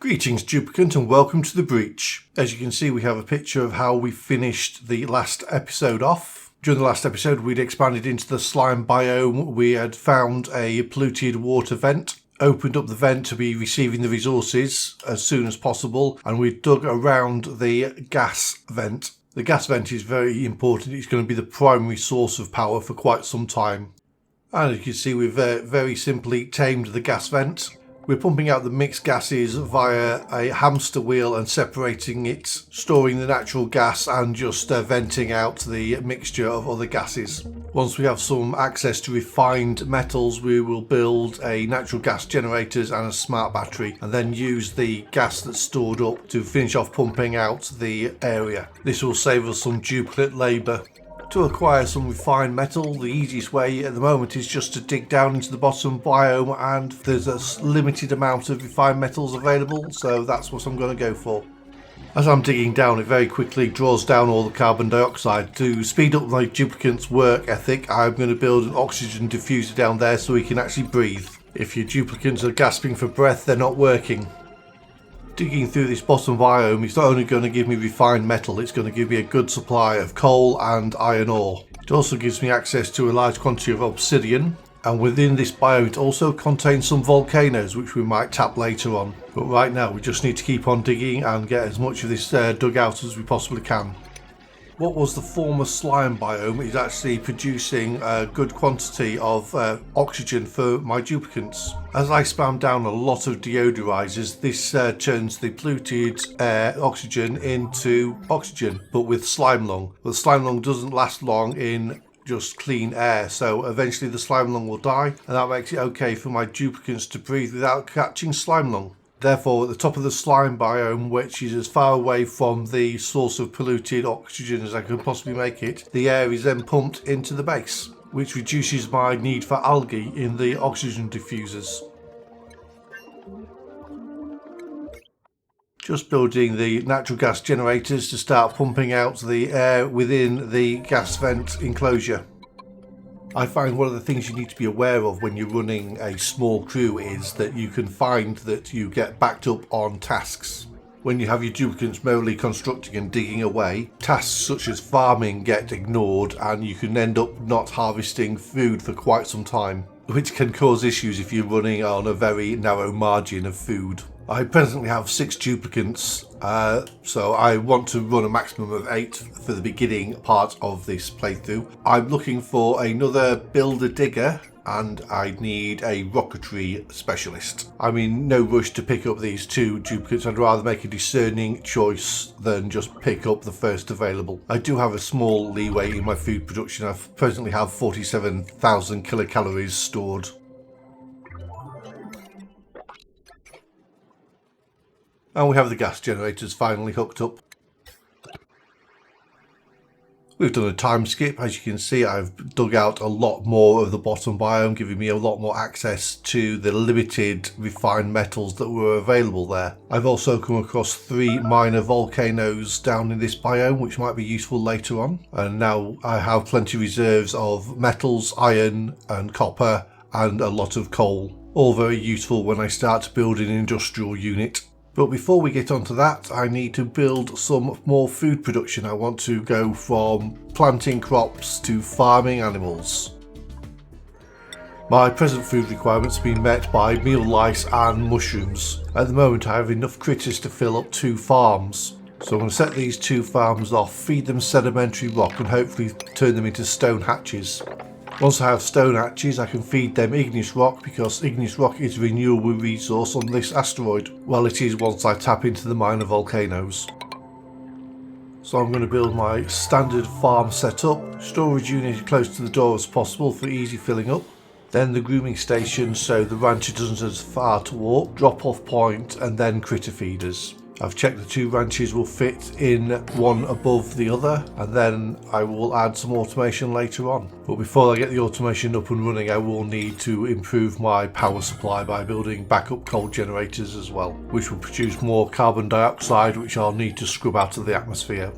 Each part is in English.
Greetings Duplicant and welcome to the breach. As you can see, we have a picture of how we finished the last episode off. During the last episode we'd expanded into the slime biome. We had found a polluted water vent, opened up the vent to be receiving the resources as soon as possible, and we dug around the gas vent. The gas vent is very important. It's going to be the primary source of power for quite some time. And as you can see, we've very simply tamed the gas vent. We're pumping out the mixed gases via a hamster wheel and separating it, storing the natural gas and just venting out the mixture of other gases. Once we have some access to refined metals, we will build a natural gas generators and a smart battery, and then use the gas that's stored up to finish off pumping out the area. This will save us some duplicate labour. To acquire some refined metal, the easiest way at the moment is just to dig down into the bottom biome, and there's a limited amount of refined metals available, so that's what I'm going to go for. As I'm digging down, it very quickly draws down all the carbon dioxide. To speed up my duplicant's work ethic, I'm going to build an oxygen diffuser down there so he can actually breathe. If your duplicants are gasping for breath, they're not working. Digging through this bottom biome is not only going to give me refined metal, it's going to give me a good supply of coal and iron ore. It also gives me access to a large quantity of obsidian, and within this biome it also contains some volcanoes which we might tap later on. But right now we just need to keep on digging and get as much of this dug out as we possibly can. What was the former slime biome is actually producing a good quantity of oxygen for my duplicants. As I spam down a lot of deodorizers, this turns the polluted oxygen into oxygen, but with slime lung. But the slime lung doesn't last long in just clean air, so eventually the slime lung will die, and that makes it okay for my duplicants to breathe without catching slime lung. Therefore, at the top of the slime biome, which is as far away from the source of polluted oxygen as I can possibly make it, the air is then pumped into the base, which reduces my need for algae in the oxygen diffusers. Just building the natural gas generators to start pumping out the air within the gas vent enclosure. I find one of the things you need to be aware of when you're running a small crew is that you can find that you get backed up on tasks. When you have your duplicants merely constructing and digging away, tasks such as farming get ignored and you can end up not harvesting food for quite some time, which can cause issues if you're running on a very narrow margin of food. I presently have 6 duplicants, so I want to run a maximum of 8 for the beginning part of this playthrough. I'm looking for another builder digger, and I need a rocketry specialist. I'm in no rush to pick up these 2 duplicates. I'd rather make a discerning choice than just pick up the first available. I do have a small leeway in my food production. I presently have 47,000 kilocalories stored. And we have the gas generators finally hooked up. We've done a time skip. As you can see, I've dug out a lot more of the bottom biome, giving me a lot more access to the limited refined metals that were available there. I've also come across 3 minor volcanoes down in this biome, which might be useful later on. And now I have plenty of reserves of metals, iron and copper, and a lot of coal. All very useful when I start to build an industrial unit. But before we get onto that, I need to build some more food production. I want to go from planting crops to farming animals. My present food requirements have been met by meal lice and mushrooms. At the moment I have enough critters to fill up 2 farms. So I'm going to set these 2 farms off, feed them sedimentary rock and hopefully turn them into stone hatches. Once I have stone hatches, I can feed them igneous rock, because igneous rock is a renewable resource on this asteroid. Well, it is once I tap into the minor volcanoes. So I'm going to build my standard farm setup, storage unit as close to the door as possible for easy filling up. Then the grooming station so the rancher doesn't have as far to walk, drop off point, and then critter feeders. I've checked the 2 ranches will fit in one above the other, and then I will add some automation later on. But before I get the automation up and running, I will need to improve my power supply by building backup coal generators as well, which will produce more carbon dioxide, which I'll need to scrub out of the atmosphere.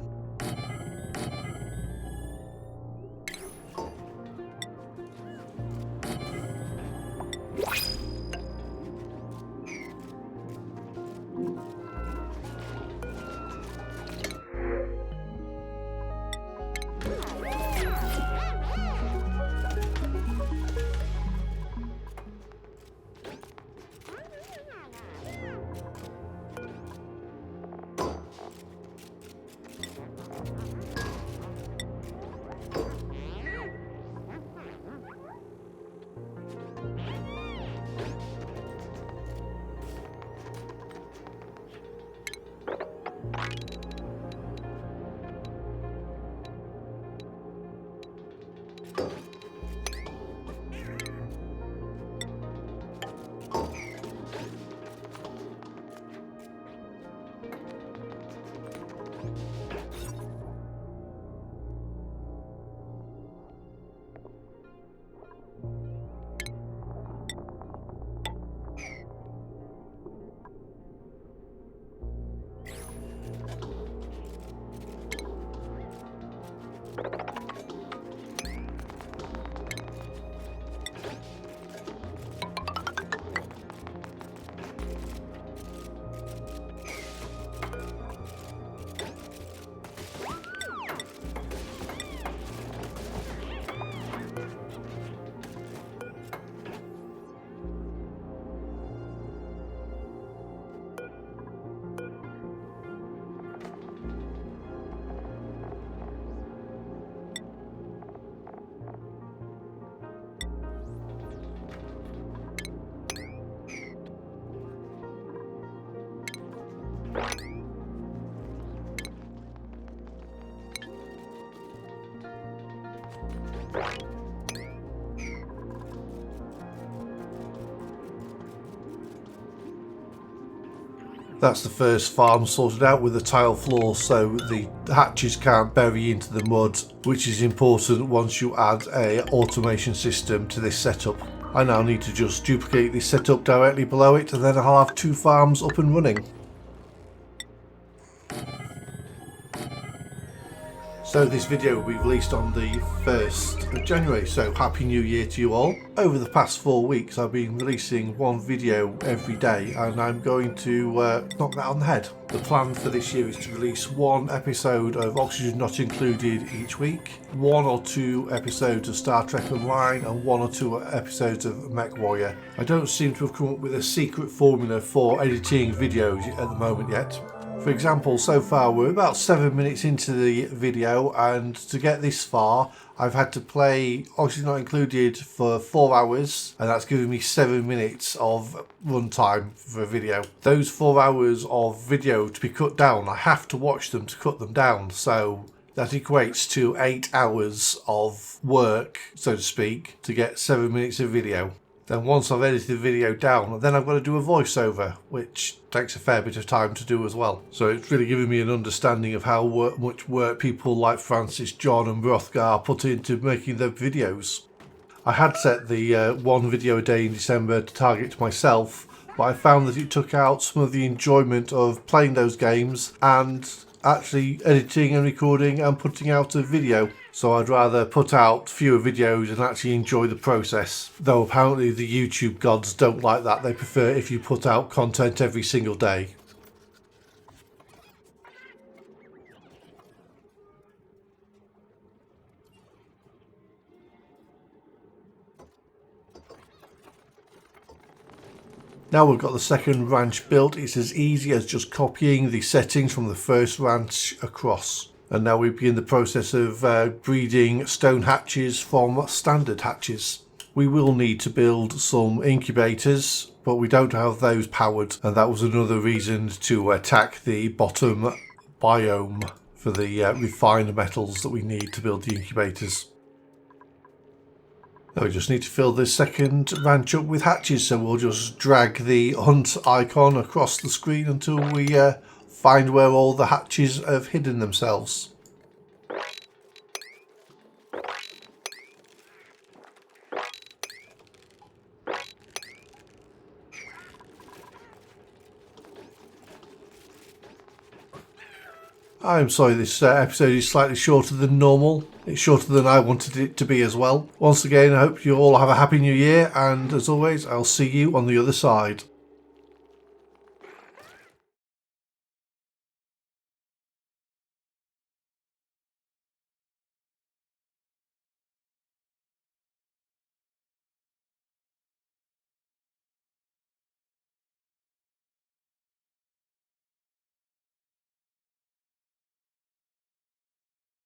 That's the first farm sorted out with the tile floor so the hatches can't bury into the mud, which is important once you add a automation system to this setup. I now need to just duplicate this setup directly below it, and then I'll have 2 farms up and running. So this video will be released on the 1st of January, so Happy New Year to you all. Over the past 4 weeks I've been releasing 1 video every day, and I'm going to knock that on the head. The plan for this year is to release 1 episode of Oxygen Not Included each week, 1 or 2 episodes of Star Trek Online, and 1 or 2 episodes of Mech Warrior. I don't seem to have come up with a secret formula for editing videos at the moment yet. For example, so far we're about 7 minutes into the video, and to get this far I've had to play Oxygen Not Included for 4 hours, and that's given me 7 minutes of runtime for a video. Those 4 hours of video to be cut down, I have to watch them to cut them down, so that equates to 8 hours of work, so to speak, to get 7 minutes of video. Then once I've edited the video down, then I've got to do a voiceover, which takes a fair bit of time to do as well. So it's really given me an understanding of how much work people like Francis, John and Rothgar put into making their videos. I had set the 1 video a day in December to target myself, but I found that it took out some of the enjoyment of playing those games and actually editing and recording and putting out a video. So I'd rather put out fewer videos and actually enjoy the process. Though apparently the YouTube gods don't like that. They prefer if you put out content every single day. Now we've got the second ranch built, it's as easy as just copying the settings from the first ranch across. And now we begin the process of breeding stone hatches from standard hatches. We will need to build some incubators, but we don't have those powered, and that was another reason to attack the bottom biome for the refined metals that we need to build the incubators. Now we just need to fill this second ranch up with hatches, so we'll just drag the hunt icon across the screen until we find where all the hatches have hidden themselves. I'm sorry this episode is slightly shorter than normal. It's shorter than I wanted it to be as well. Once again, I hope you all have a happy new year, and as always, I'll see you on the other side.